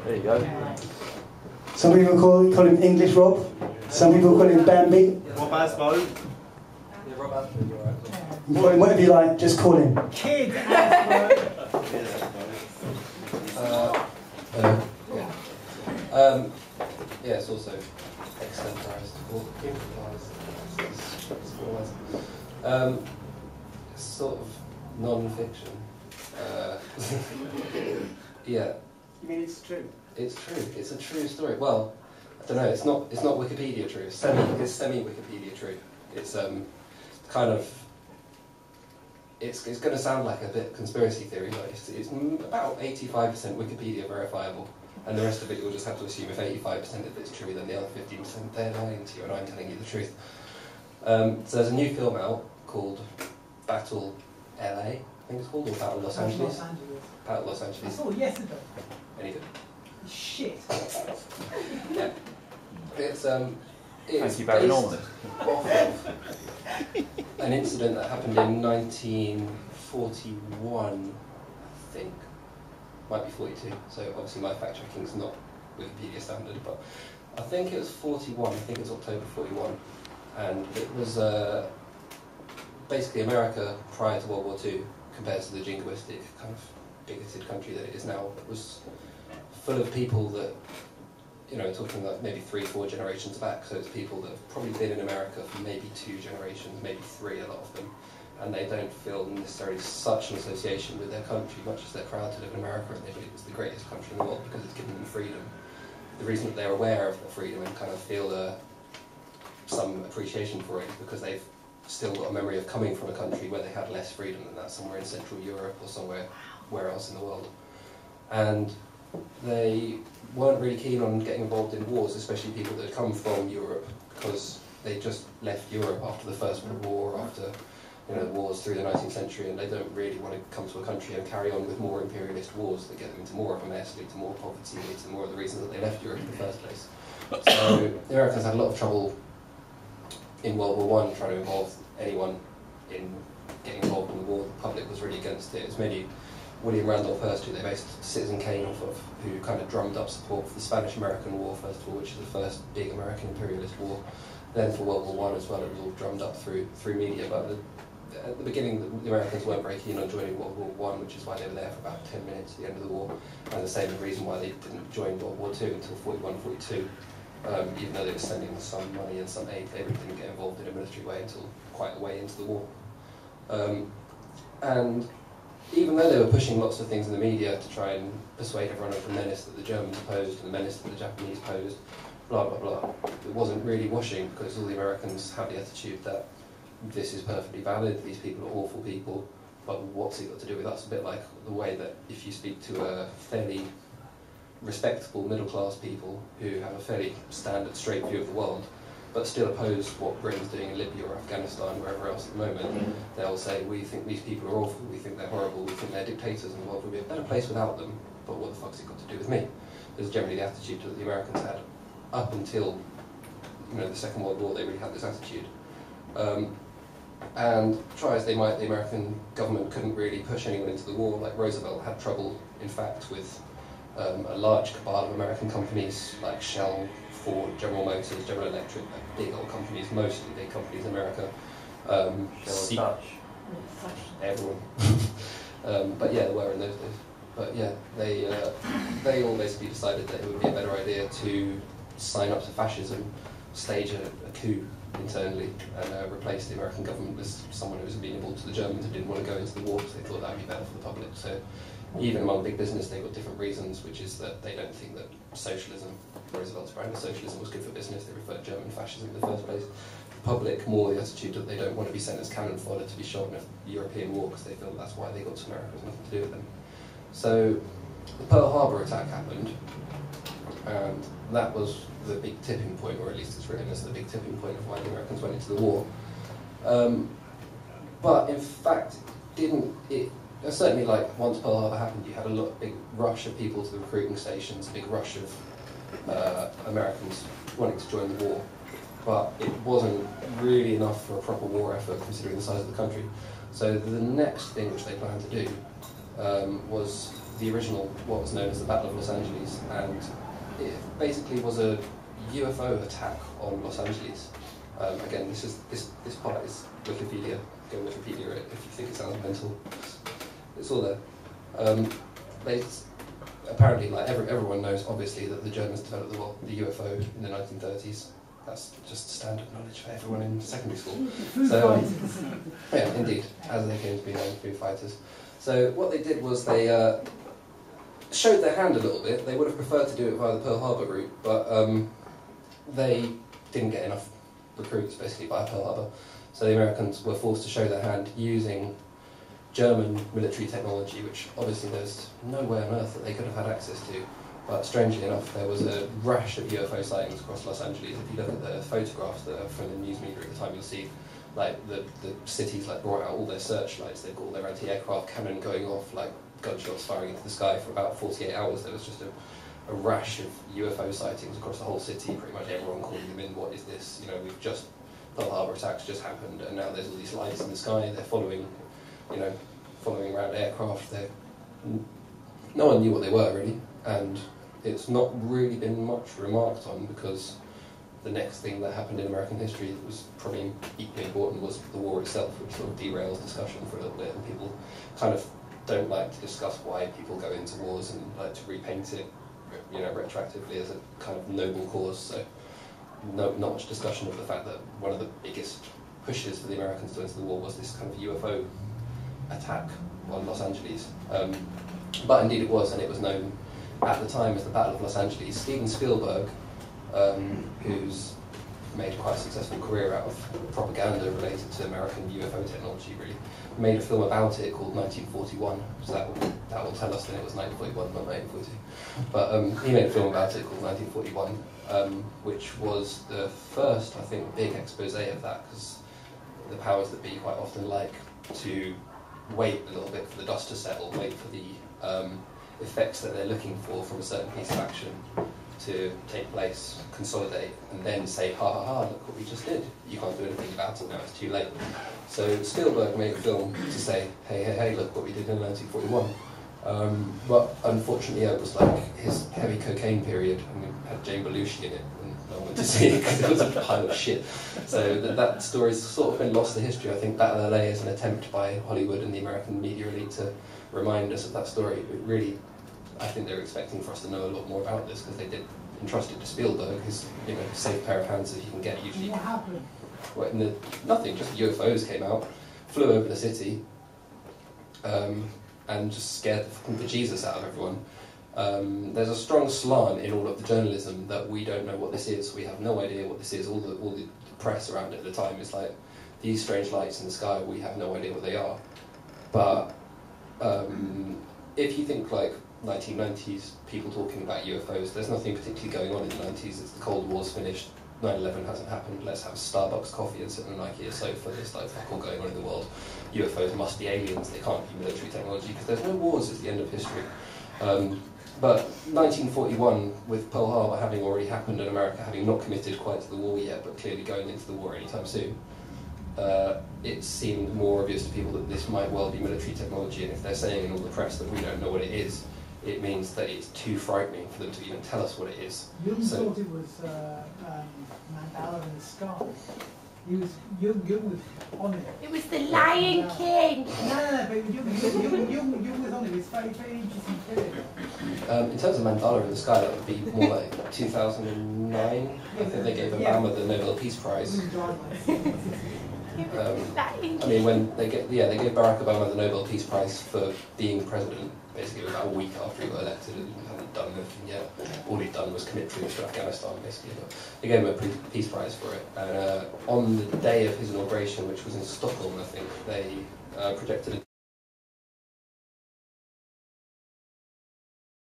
There you go. Some people call him English Rob. Some people call him Bambi. Rob Asbo. Yeah, Rob Asbo, you're right. You call him whatever you like, just call him. Kid Asbo. Yeah, it's also extemporised or improvised. It's sort of non-fiction. Yeah. You mean it's true? It's true. It's a true story. Well, I don't know. It's not Wikipedia true. It's semi-Wikipedia true. It's kind of. It's going to sound like a bit conspiracy theory, but it's about 85% Wikipedia verifiable, and the rest of it you'll just have to assume if 85% of it's true, then the other 15% they're lying to you, and I'm telling you the truth. So there's a new film out called Battle LA, I think it's called, or Battle Los Angeles. Battle Los Angeles. I saw it yesterday. Any good? Shit. Yeah. It's Thank you, Barry Norman. off of an incident that happened in 1941, I think. Might be 42, so obviously my fact checking is not Wikipedia standard, but I think it was 41, I think it was October 41, and it was basically America prior to World War II, compared to the jingoistic kind of bigoted country that it is now. It was full of people that, you know, talking like maybe 3-4 generations back, so it's people that have probably been in America for maybe 2 generations, maybe 3, a lot of them, and they don't feel necessarily such an association with their country, much as they're proud to live in America and they believe it's the greatest country in the world because it's given them freedom. The reason that they're aware of the freedom and kind of feel some appreciation for it is because they've still got a memory of coming from a country where they had less freedom than that, somewhere in Central Europe or somewhere else in the world. And they weren't really keen on getting involved in wars, especially people that had come from Europe, because they just left Europe after the First World War, after wars through the 19th century, and they don't really want to come to a country and carry on with more imperialist wars that get them into more of a mess, lead to more poverty, lead to more of the reasons that they left Europe in the first place. So the Americans had a lot of trouble in World War I trying to involve anyone in getting involved in the war. The public was really against it. It was mainly William Randolph Hearst, who they based Citizen Kane off of, who kind of drummed up support for the Spanish-American War, first of all, which is the first big American imperialist war. Then for World War I as well, it was all drummed up through media. But at the beginning, the Americans weren't very keen on joining World War I, which is why they were there for about 10 minutes at the end of the war. And the same reason why they didn't join World War II until 41, 42. Even though they were sending some money and some aid, they really didn't get involved in a military way until quite a way into the war. And even though they were pushing lots of things in the media to try and persuade everyone of the menace that the Germans posed and the menace that the Japanese posed, blah blah blah, it wasn't really washing, because all the Americans have the attitude that this is perfectly valid, these people are awful people, but what's it got to do with us? A bit like the way that if you speak to a fairly respectable middle-class people who have a fairly standard, straight view of the world, but still oppose what Britain's doing in Libya or Afghanistan, wherever else at the moment, they'll say, we think these people are awful, we think they're horrible, we think they're dictators, and the world would be a better place without them, but what the fuck's it got to do with me? There's generally the attitude that the Americans had up until the Second World War. They really had this attitude. And try as they might, the American government couldn't really push anyone into the war. Like Roosevelt had trouble, in fact, with a large cabal of American companies like Shell, Ford, General Motors, General Electric, like big old companies, mostly big companies in America. Everyone. But yeah, there were in those days. But yeah, they all basically decided that it would be a better idea to sign up to fascism, stage a coup internally, and replace the American government with someone who was amenable to the Germans who didn't want to go into the war because they thought that would be better for the public. So even among big business, they've got different reasons, which is that they don't think that socialism, Roosevelt's brand of socialism, was good for business. They referred to German fascism in the first place. The public, more the attitude that they don't want to be sent as cannon fodder to be shot in a European war because they feel that's why they got to America, it has nothing to do with them. So the Pearl Harbor attack happened, and that was the big tipping point, or at least it's written as the big tipping point of why the Americans went into the war. But in fact, certainly, like, once Pearl Harbor happened, you had a big rush of people to the recruiting stations, a big rush of Americans wanting to join the war. But it wasn't really enough for a proper war effort, considering the size of the country. So the next thing which they planned to do was the original, what was known as the Battle of Los Angeles, and it basically was a UFO attack on Los Angeles. Again, this part is Wikipedia. Go Wikipedia it if you think it sounds mental. It's all there. Apparently, like everyone knows, obviously, that the Germans developed the UFO in the 1930s. That's just standard knowledge for everyone in secondary school. So, yeah, indeed, as they came to be known, Foo Fighters. So what they did was they showed their hand a little bit. They would have preferred to do it via the Pearl Harbor route, but they didn't get enough recruits, basically, by Pearl Harbor. So the Americans were forced to show their hand using German military technology, which obviously there's no way on earth that they could have had access to. But strangely enough, there was a rash of UFO sightings across Los Angeles. If you look at the photographs that are from the news media at the time, you'll see like the cities like brought out all their searchlights. They've got all their anti-aircraft cannon going off, like gunshots firing into the sky for about 48 hours. There was just a rash of UFO sightings across the whole city. Pretty much everyone calling them in. What is this? You know, we've just Pearl Harbor attacks just happened, and now there's all these lights in the sky. They're following around aircraft. No one knew what they were really, and it's not really been much remarked on because the next thing that happened in American history that was probably equally important was the war itself, which sort of derails discussion for a little bit, and people kind of don't like to discuss why people go into wars and like to repaint it, retroactively as a kind of noble cause. So not much discussion of the fact that one of the biggest pushes for the Americans to enter the war was this kind of UFO attack on Los Angeles. But indeed it was, and it was known at the time as the Battle of Los Angeles. Steven Spielberg, who's made quite a successful career out of propaganda related to American UFO technology, really, made a film about it called 1941, so that will tell us that it was 1941, not 1942. But he made a film about it called 1941, which was the first, I think, big expose of that, because the powers that be quite often like to wait a little bit for the dust to settle, wait for the effects that they're looking for from a certain piece of action to take place, consolidate, and then say, ha ha ha, look what we just did. You can't do anything about it now, it's too late. So Spielberg made a film to say, hey, look what we did in 1941. But unfortunately, it was like his heavy cocaine period, and it had Jane Belushi in it, and no one went to see it because it was a pile of shit. So that story's sort of been lost to history. I think Battle of LA is an attempt by Hollywood and the American media elite to remind us of that story. But really, I think they're expecting for us to know a lot more about this because they did entrust it to Spielberg, who's a safe pair of hands that you can get usually. What happened? Well, nothing, just UFOs came out, flew over the city, and just scared the fucking bejesus out of everyone. There's a strong slant in all of the journalism that we don't know what this is. We have no idea what this is. All the press around it at the time is like, these strange lights in the sky, we have no idea what they are. But if you think like 1990s, people talking about UFOs, there's nothing particularly going on in the 90s. It's the Cold War's finished, 9/11 hasn't happened, let's have Starbucks coffee and sit on an IKEA sofa. There's like fuck all going on in the world. UFOs must be aliens, they can't be military technology, because there's no wars, it's the end of history. But 1941, with Pearl Harbor having already happened and America having not committed quite to the war yet, but clearly going into the war anytime soon, it seemed more obvious to people that this might well be military technology, and if they're saying in all the press that we don't know what it is, it means that it's too frightening for them to even tell us what it is. You thought it was Mandela in the sky. You was on it. It was the Lion King. No, but you was on it. It's very interesting period. In terms of Mandela in the sky, that would be more like 2009. I think they gave Obama the Nobel Peace Prize. I mean, when they gave Barack Obama the Nobel Peace Prize for being president, basically about a week after he got elected, and he hadn't done anything yet. All he'd done was commit troops to Afghanistan, basically. But they gave him a Peace Prize for it. And on the day of his inauguration, which was in Stockholm, I think, they projected